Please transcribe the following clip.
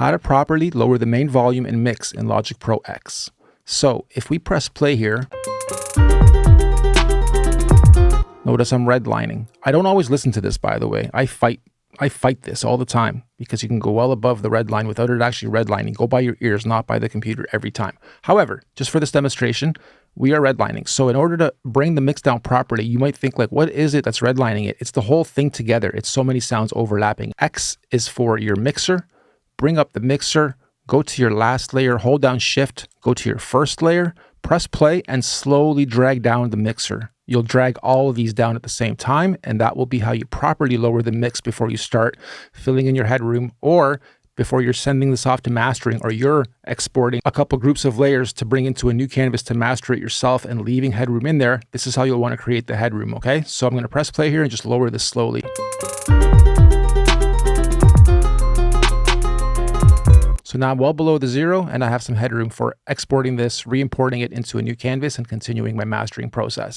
How to properly lower the main volume and mix in Logic Pro X. So if we press play here, notice I'm redlining. I don't always listen to this, by the way. I fight this all the time because you can go well above the red line without it actually redlining. Go by your ears, not by the computer every time. However, just for this demonstration, we are redlining. So in order to bring the mix down properly, you might think like, what is it that's redlining it? It's the whole thing together. It's so many sounds overlapping. X is for your mixer. Bring up the mixer, go to your last layer, hold down shift, go to your first layer, press play, and slowly drag down the mixer. You'll drag all of these down at the same time, and that will be how you properly lower the mix before you start filling in your headroom, or before you're sending this off to mastering, or you're exporting a couple groups of layers to bring into a new canvas to master it yourself and leaving headroom in there. This is how you'll want to create the headroom, okay? So I'm going to press play here and just lower this slowly. So now I'm well below the 0, and I have some headroom for exporting this, re-importing it into a new canvas, and continuing my mastering process.